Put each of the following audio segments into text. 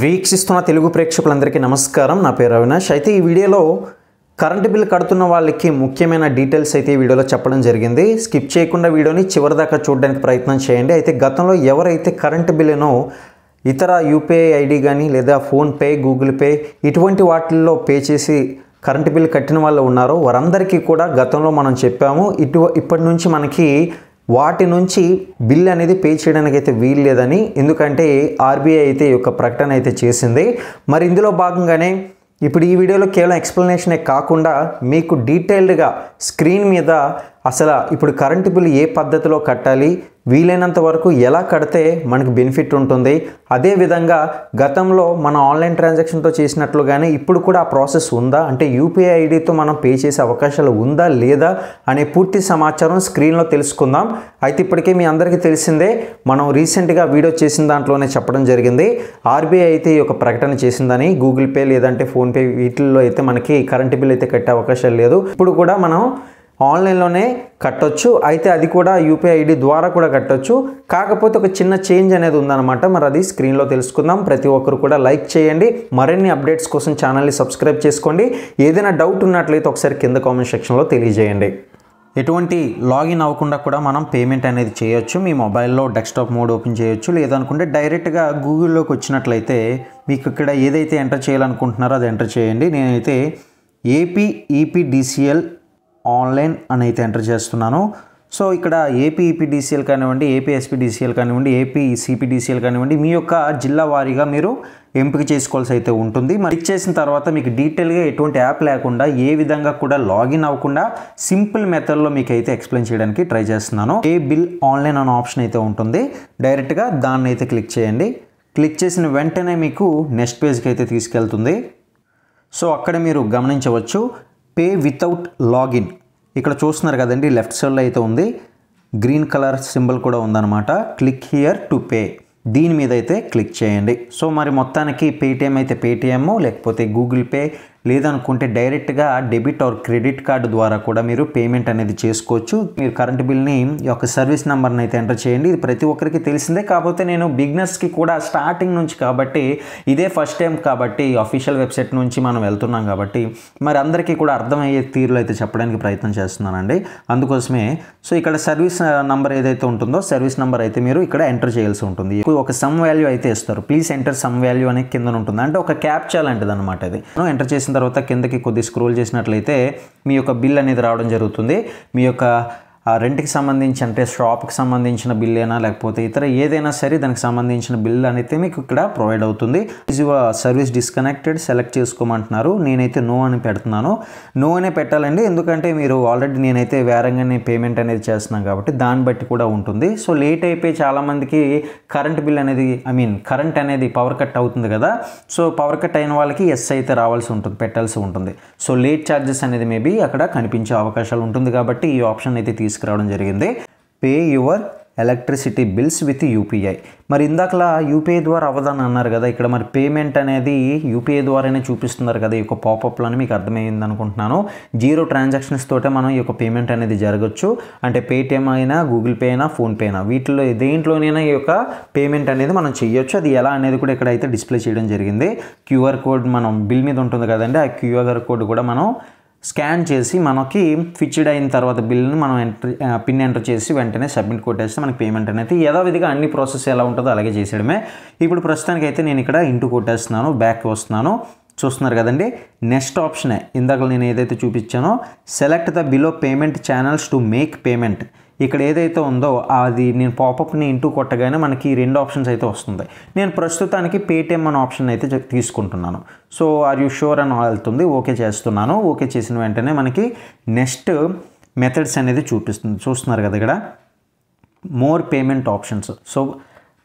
వీక్షిస్తున్న తెలుగు ప్రేక్షకులందరికీ నమస్కారం. నా పేరు అవినాష్. అయితే ఈ వీడియోలో కరెంట్ బిల్ కడుతున్న వాళ్ళకి ముఖ్యమైన డీటెయిల్స్ అయితే ఈ వీడియోలో చెప్పడం జరిగింది. స్కిప్ చేయకుండా వీడియోని చివరిదాకా చూడడానికి ప్రయత్నం చేయండి. అయితే గతంలో ఎవరైతే కరెంట్ బిల్లును ఇతర యూపీఐ ఐడి కానీ లేదా ఫోన్పే, గూగుల్ పే ఇటువంటి వాటిల్లో పే చేసి కరెంట్ బిల్ కట్టిన వాళ్ళు ఉన్నారో వారందరికీ కూడా గతంలో మనం చెప్పాము, ఇప్పటి నుంచి మనకి వాటి నుంచి బిల్ అనేది పే చేయడానికి అయితే వీలు లేదని. ఎందుకంటే ఆర్బీఐ అయితే ఈ యొక్క ప్రకటన అయితే చేసింది. మరి ఇందులో భాగంగానే ఇప్పుడు ఈ వీడియోలో కేవలం ఎక్స్ప్లెనేషనే కాకుండా మీకు డీటెయిల్డ్గా స్క్రీన్ మీద అసలు ఇప్పుడు కరెంటు బిల్ ఏ పద్ధతిలో కట్టాలి, వీలైనంత వరకు ఎలా కడితే మనకు బెనిఫిట్ ఉంటుంది, అదేవిధంగా గతంలో మన ఆన్లైన్ ట్రాన్సాక్షన్తో చేసినట్లుగానే ఇప్పుడు కూడా ఆ ప్రాసెస్ ఉందా, అంటే యూపీఐ ఐడితో మనం పే చేసే అవకాశాలు ఉందా లేదా అనే పూర్తి సమాచారం స్క్రీన్లో తెలుసుకుందాం. అయితే ఇప్పటికే మీ అందరికీ తెలిసిందే, మనం రీసెంట్గా వీడియో చేసిన దాంట్లోనే చెప్పడం జరిగింది. ఆర్బీఐ అయితే ఈ యొక్క ప్రకటన చేసిందని. గూగుల్ పే లేదంటే ఫోన్పే వీటిల్లో అయితే మనకి కరెంటు బిల్ అయితే కట్టే అవకాశాలు లేదు. ఇప్పుడు కూడా మనం ఆన్లైన్లోనే కట్టొచ్చు. అయితే అది కూడా యూపీఐ ఐడి ద్వారా కూడా కట్టొచ్చు. కాకపోతే ఒక చిన్న చేంజ్ అనేది ఉందన్నమాట. మరి అది స్క్రీన్లో తెలుసుకుందాం. ప్రతి ఒక్కరు కూడా లైక్ చేయండి. మరిన్ని అప్డేట్స్ కోసం ఛానల్ని సబ్స్క్రైబ్ చేసుకోండి. ఏదైనా డౌట్ ఉన్నట్లయితే ఒకసారి కింద కామెంట్ సెక్షన్లో తెలియజేయండి. ఎటువంటి లాగిన్ అవ్వకుండా కూడా మనం పేమెంట్ అనేది చేయొచ్చు. మీ మొబైల్లో డెస్క్టాప్ మోడ్ ఓపెన్ చేయొచ్చు. లేదనుకుంటే డైరెక్ట్గా గూగుల్లోకి వచ్చినట్లయితే మీకు ఇక్కడ ఏదైతే ఎంటర్ చేయాలనుకుంటున్నారో అది ఎంటర్ చేయండి. నేనైతే ఏపీ ఈపీడీసీఎల్ ఆన్లైన్ అని అయితే ఎంటర్ చేస్తున్నాను. సో ఇక్కడ ఏపీ ఈపీడీసీఎల్ కానివ్వండి, ఏపీ ఎస్పీడీసీఎల్ కానివ్వండి, ఏపీ సిపిడిసిఎల్ కానివ్వండి, మీ యొక్క జిల్లా వారీగా మీరు ఎంపిక చేసుకోవాల్సి అయితే ఉంటుంది. మరి క్లిక్ చేసిన తర్వాత మీకు డీటెయిల్గా ఎటువంటి యాప్ లేకుండా ఏ విధంగా కూడా లాగిన్ అవ్వకుండా సింపుల్ మెథడ్లో మీకు అయితే ఎక్స్ప్లెయిన్ చేయడానికి ట్రై చేస్తున్నాను. ఏ బిల్ ఆన్లైన్ అనే ఆప్షన్ అయితే ఉంటుంది. డైరెక్ట్గా దాన్ని అయితే క్లిక్ చేయండి. క్లిక్ చేసిన వెంటనే మీకు నెక్స్ట్ పేజ్కి అయితే తీసుకెళ్తుంది. సో అక్కడ మీరు గమనించవచ్చు పే వితౌట్ లాగిన్. ఇక్కడ చూస్తున్నారు కదండి, లెఫ్ట్ సైడ్లో అయితే ఉంది, గ్రీన్ కలర్ సింబల్ కూడా ఉందన్నమాట. క్లిక్ హియర్ టు పే, దీని మీద అయితే క్లిక్ చేయండి. సో మరి మొత్తానికి పేటిఎం అయితే పేటిఎం, లేకపోతే గూగుల్ పే, లేదనుకుంటే డైరెక్ట్గా డెబిట్ ఆర్ క్రెడిట్ కార్డు ద్వారా కూడా మీరు పేమెంట్ అనేది చేసుకోవచ్చు. మీరు కరెంట్ బిల్ని యొక్క సర్వీస్ నెంబర్ని అయితే ఎంటర్ చేయండి. ఇది ప్రతి ఒక్కరికి తెలిసిందే, కాకపోతే నేను బిగినర్స్కి కూడా స్టార్టింగ్ నుంచి కాబట్టి ఇదే ఫస్ట్ టైం కాబట్టి అఫీషియల్ వెబ్సైట్ నుంచి మనం వెళ్తున్నాం కాబట్టి మరి అందరికీ కూడా అర్థమయ్యే తీరులో అయితే చెప్పడానికి ప్రయత్నం చేస్తున్నానండి. అందుకోసమే సో ఇక్కడ సర్వీస్ నెంబర్ ఏదైతే ఉంటుందో సర్వీస్ నెంబర్ అయితే మీరు ఇక్కడ ఎంటర్ చేయాల్సి ఉంటుంది. ఒక సమ్ వాల్యూ అయితే ఇస్తారు. ప్లీజ్ ఎంటర్ సమ్ వాల్యూ అనే కింద ఉంటుంది, అంటే ఒక క్యాప్చా లాంటిది అనమాట. ఇది ఎంటర్ చేసిన తర్వాత కిందకి కొద్ది స్క్రోల్ చేసినట్లయితే మీ యొక్క బిల్ అనేది రావడం జరుగుతుంది. మీ యొక్క రెంట్కి సంబంధించి అంటే షాప్కి సంబంధించిన బిల్ అయినా లేకపోతే ఇతర ఏదైనా సరే దానికి సంబంధించిన బిల్ అనేది మీకు ఇక్కడ ప్రొవైడ్ అవుతుంది. Is your service disconnected select చేసుకోమంటున్నారు. నేనైతే నో అని పెడుతున్నాను. నో అనే పెట్టాలండి, ఎందుకంటే మీరు ఆల్రెడీ నేనైతే వేరంగానే పేమెంట్ అనేది చేస్తున్నాను కాబట్టి దాన్ని బట్టి కూడా ఉంటుంది. సో లేట్ అయిపోయి చాలామందికి కరెంట్ బిల్ అనేది కరెంట్ అనేది పవర్ కట్ అవుతుంది కదా. సో పవర్ కట్ అయిన వాళ్ళకి ఎస్ అయితే రావాల్సి ఉంటుంది, పెట్టాల్సి ఉంటుంది. సో లేట్ ఛార్జెస్ అనేది మేబీ అక్కడ కనిపించే అవకాశాలు ఉంటుంది కాబట్టి ఈ ఆప్షన్ అయితే తీసుకురావడం జరిగింది. Pay your electricity bills with UPI. మరి ఇందాకలా యూపీఐ ద్వారా అవ్వదని అన్నారు కదా, ఇక్కడ మరి పేమెంట్ అనేది యూపీఐ ద్వారానే చూపిస్తున్నారు కదా ఈ యొక్క పాపప్లో అని మీకు అర్థమైంది అనుకుంటున్నాను. 0 ట్రాన్సాక్షన్స్ తోటే మనం ఈ యొక్క పేమెంట్ అనేది జరగచ్చు. అంటే పేటిఎం అయినా, గూగుల్ పే అయినా, ఫోన్పే అయినా వీటిలో దేంట్లోనైనా ఈ యొక్క పేమెంట్ అనేది మనం చేయొచ్చు. అది ఎలా అనేది కూడా ఇక్కడ అయితే డిస్ప్లే చేయడం జరిగింది. క్యూఆర్ కోడ్ మనం బిల్ మీద ఉంటుంది కదండి, ఆ క్యూఆర్ కోడ్ కూడా మనం స్కాన్ చేసి మనకి ఫిక్స్డ్ అయిన తర్వాత బిల్ని మనం పిన్ ఎంటర్ చేసి వెంటనే సబ్మిట్ కొట్టేస్తే మనకి పేమెంట్ అనేది యథావిధిగా అన్ని ప్రాసెస్ ఎలా ఉంటుందో అలాగే చేసేయడమే. ఇప్పుడు ప్రస్తుతానికి అయితే నేను ఇక్కడ ఇంటూ కొట్టేస్తున్నాను, బ్యాక్ వస్తున్నాను. చూస్తున్నారు కదండి, నెక్స్ట్ ఆప్షనే ఇందాక నేను ఏదైతే చూపించానో select the below payment channels to make payment. ఇక్కడ ఏదైతే ఉందో అది నేను పాపప్ని ఇంటూ కొట్టగానే మనకి 2 ఆప్షన్స్ అయితే వస్తుంది. నేను ప్రస్తుతానికి పేటిఎం అనే ఆప్షన్ అయితే తీసుకుంటున్నాను. సో ఆర్ యూ షూర్ అని వెళ్తుంది, ఓకే చేస్తున్నాను. ఓకే చేసిన వెంటనే మనకి నెక్స్ట్ మెథడ్స్ అనేది చూపిస్తుంది. చూస్తున్నారు కదా ఇక్కడ మోర్ పేమెంట్ ఆప్షన్స్. సో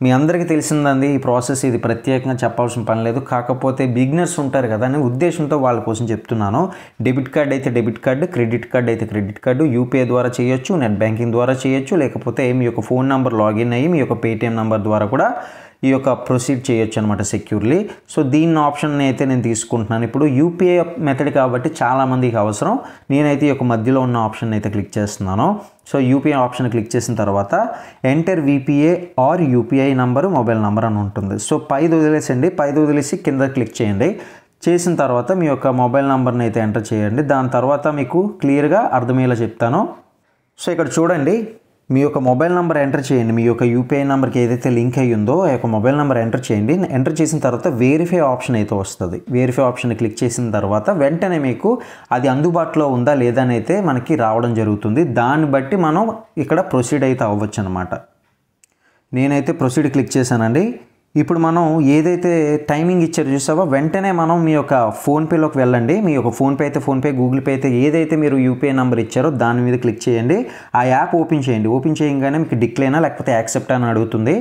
మీ అందరికీ తెలిసిందండి ఈ ప్రాసెస్, ఇది ప్రత్యేకంగా చెప్పాల్సిన పని లేదు. కాకపోతే బిగినర్స్ ఉంటారు కదా అనే ఉద్దేశంతో వాళ్ళ కోసం చెప్తున్నాను. డెబిట్ కార్డ్ అయితే డెబిట్ కార్డు, క్రెడిట్ కార్డ్ అయితే క్రెడిట్ కార్డు, యూపీఐ ద్వారా చేయొచ్చు, నెట్ బ్యాంకింగ్ ద్వారా చేయొచ్చు, లేకపోతే మీ యొక్క ఫోన్ నెంబర్ లాగిన్ అయ్యి మీ యొక్క పేటిఎం నెంబర్ ద్వారా కూడా ఈ యొక్క ప్రొసీడ్ చేయొచ్చు అనమాట సెక్యూర్లీ. సో దీన్ని ఆప్షన్ అయితే నేను తీసుకుంటున్నాను. ఇప్పుడు యూపీఐ మెథడ్ కాబట్టి చాలామందికి అవసరం. నేనైతే ఈ యొక్క మధ్యలో ఉన్న ఆప్షన్ అయితే క్లిక్ చేస్తున్నాను. సో యూపీఐ ఆప్షన్ క్లిక్ చేసిన తర్వాత enter VPA are UPI number mobile number అని ఉంటుంది. సో పైది వదిలేసండి, పైది వదిలేసి కింద క్లిక్ చేయండి. చేసిన తర్వాత మీ యొక్క మొబైల్ నెంబర్ని అయితే ఎంటర్ చేయండి. దాని తర్వాత మీకు క్లియర్గా అర్థమయ్యేలా చెప్తాను. సో ఇక్కడ చూడండి, మీ యొక్క మొబైల్ నెంబర్ ఎంటర్ చేయండి. మీ యొక్క యూపీఐ నెంబర్కి ఏదైతే లింక్ అయ్యి ఉందో ఆ యొక్క మొబైల్ నెంబర్ ఎంటర్ చేయండి. ఎంటర్ చేసిన తర్వాత వెరిఫై ఆప్షన్ అయితే వస్తుంది. వెరిఫై ఆప్షన్ క్లిక్ చేసిన తర్వాత వెంటనే మీకు అది అందుబాటులో ఉందా లేదా అని అయితే మనకి రావడం జరుగుతుంది. దాన్ని బట్టి మనం ఇక్కడ ప్రొసీడ్ అయితే అవ్వచ్చు అనమాట. నేనైతే ప్రొసీడ్ క్లిక్ చేశానండి. ఇప్పుడు మనం ఏదైతే టైమింగ్ ఇచ్చారో చూసావో వెంటనే మనం మీ యొక్క ఫోన్పేలోకి వెళ్ళండి. మీ యొక్క ఫోన్పే అయితే ఫోన్పే, గూగుల్ పే అయితే ఏదైతే మీరు యూపీఐ నెంబర్ ఇచ్చారో దాని మీద క్లిక్ చేయండి. ఆ యాప్ ఓపెన్ చేయండి. ఓపెన్ చేయగానే మీకు డిక్లైనా లేకపోతే యాక్సెప్ట్ అని అడుగుతుంది.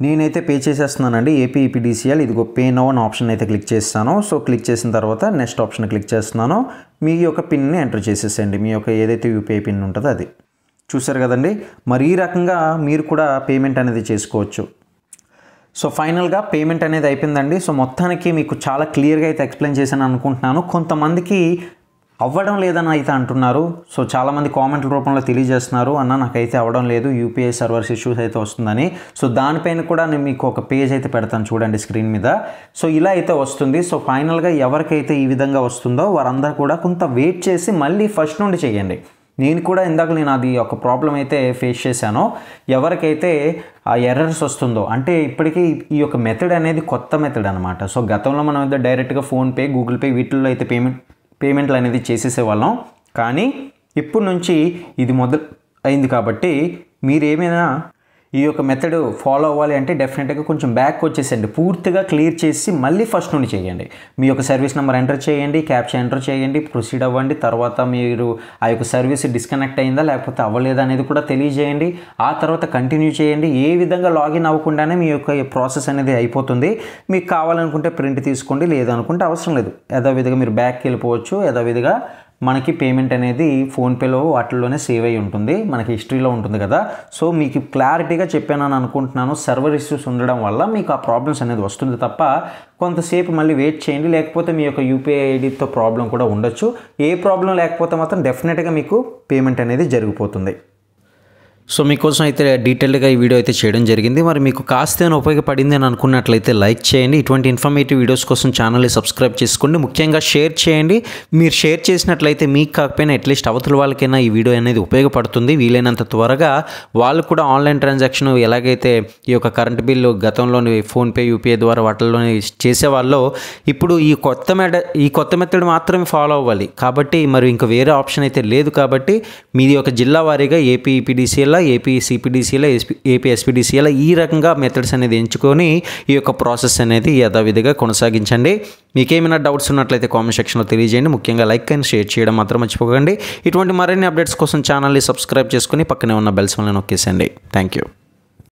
నేనైతే పే చేసేస్తున్నానండి. ఏపీ ఈపీడీసీఎల్ ఇదిగో పే నౌ అని ఆప్షన్ అయితే క్లిక్ చేస్తాను. సో క్లిక్ చేసిన తర్వాత నెక్స్ట్ ఆప్షన్ క్లిక్ చేస్తున్నాను. మీ యొక్క పిన్ని ఎంటర్ చేసేసేయండి. మీ యొక్క ఏదైతే యూపీఐ పిన్ ఉంటుందో అది. చూసారు కదండి, మరి ఈ రకంగా మీరు కూడా పేమెంట్ అనేది చేసుకోవచ్చు. సో ఫైనల్గా పేమెంట్ అనేది అయిపోయిందండి. సో మొత్తానికి మీకు చాలా క్లియర్గా అయితే ఎక్స్ప్లెయిన్ చేశాను అనుకుంటున్నాను. కొంతమందికి అవ్వడం లేదని అయితే అంటున్నారు. సో చాలామంది కామెంట్ల రూపంలో తెలియజేస్తున్నారు, అన్న నాకైతే అవ్వడం లేదు, యూపీఐ సర్వర్స్ ఇష్యూస్ అయితే వస్తుందని. సో దానిపైన కూడా నేను మీకు ఒక పేజ్ అయితే పెడతాను చూడండి స్క్రీన్ మీద. సో ఇలా అయితే వస్తుంది. సో ఫైనల్గా ఎవరికైతే ఈ విధంగా వస్తుందో వారందరూ కూడా కొంత వెయిట్ చేసి మళ్ళీ ఫస్ట్ నుండి చేయండి. నేను కూడా ఇందాక నేను అది ఒక ప్రాబ్లం అయితే ఫేస్ చేశాను. ఎవరికైతే ఆ ఎర్రర్స్ వస్తుందో, అంటే ఇప్పటికీ ఈ యొక్క మెథడ్ అనేది కొత్త మెథడ్ అనమాట. సో గతంలో మనం అయితే డైరెక్ట్గా ఫోన్పే, గూగుల్ పే వీటిల్లో అయితే పేమెంట్లు అనేది చేసేసేవాళ్ళం. కానీ ఇప్పుడు నుంచి ఇది మొదలు అయింది కాబట్టి మీరు ఏమైనా ఈ యొక్క మెథడ్ ఫాలో అవ్వాలి అంటే డెఫినెట్గా కొంచెం బ్యాక్ వచ్చేసండి. పూర్తిగా క్లియర్ చేసి మళ్ళీ ఫస్ట్ నుండి చేయండి. మీ యొక్క సర్వీస్ నెంబర్ ఎంటర్ చేయండి, క్యాప్చా ఎంటర్ చేయండి, ప్రొసీడ్ అవ్వండి. తర్వాత మీరు ఆ యొక్క సర్వీస్ డిస్కనెక్ట్ అయిందా లేకపోతే అవ్వలేదా అనేది కూడా తెలియజేయండి. ఆ తర్వాత కంటిన్యూ చేయండి. ఏ విధంగా లాగిన్ అవ్వకుండానే మీ యొక్క ప్రాసెస్ అనేది అయిపోతుంది. మీకు కావాలనుకుంటే ప్రింట్ తీసుకోండి, లేదనుకుంటే అవసరం లేదు. యథావిధిగా మీరు బ్యాక్కి వెళ్ళిపోవచ్చు. యథావిధిగా మనకి పేమెంట్ అనేది ఫోన్పేలో వాటిల్లోనే సేవ్ అయి ఉంటుంది, మనకి హిస్టరీలో ఉంటుంది కదా. సో మీకు క్లారిటీగా చెప్పానని అనుకుంటున్నాను. సర్వర్ ఇష్యూస్ ఉండడం వల్ల మీకు ఆ ప్రాబ్లమ్స్ అనేది వస్తుంది తప్ప కొంతసేపు మళ్ళీ వెయిట్ చేయండి. లేకపోతే మీ యొక్క యూపీఐ ఐడితో ప్రాబ్లం కూడా ఉండొచ్చు. ఏ ప్రాబ్లం లేకపోతే మాత్రం డెఫినెట్గా మీకు పేమెంట్ అనేది జరిగిపోతుంది. సో మీకోసం అయితే డీటెయిల్డ్గా ఈ వీడియో అయితే చేయడం జరిగింది. మరి మీకు కాస్త ఉపయోగపడింది అని అనుకున్నట్లయితే లైక్ చేయండి. ఇటువంటి ఇన్ఫర్మేటివ్ వీడియోస్ కోసం ఛానల్ని సబ్స్క్రైబ్ చేసుకోండి. ముఖ్యంగా షేర్ చేయండి. మీరు షేర్ చేసినట్లయితే మీకు కాకపోయినా అట్లీస్ట్ అవతల వాళ్ళకైనా ఈ వీడియో అనేది ఉపయోగపడుతుంది. వీలైనంత త్వరగా వాళ్ళు కూడా ఆన్లైన్ ట్రాన్సాక్షన్ ఎలాగైతే ఈ యొక్క కరెంట్ బిల్లు గతంలోని ఫోన్పే, యూపీఐ ద్వారా వాటిల్లోనే చేసేవాళ్ళు ఇప్పుడు ఈ కొత్త మెథడ్ మాత్రమే ఫాలో అవ్వాలి. కాబట్టి మరి ఇంకా వేరే ఆప్షన్ అయితే లేదు. కాబట్టి మీది ఒక జిల్లా వారీగా AP EPDCL, AP CPDCL, AP SPDCL ఈ రకంగా మెథడ్స్ అనేది ఎంచుకొని ఈ యొక్క ప్రాసెస్ అనేది యథావిధిగా కొనసాగించండి. మీకేమైనా డౌట్స్ ఉన్నట్లయితే కామెంట్ సెక్షన్లో తెలియజేయండి. ముఖ్యంగా లైక్ అండ్ షేర్ చేయడం మాత్రం మర్చిపోకండి. ఇటువంటి మరిన్ని అప్డేట్స్ కోసం ఛానల్ని సబ్స్క్రైబ్ చేసుకుని పక్కనే ఉన్న బెల్ సింబల్ని నొక్కేసండి. Thank you.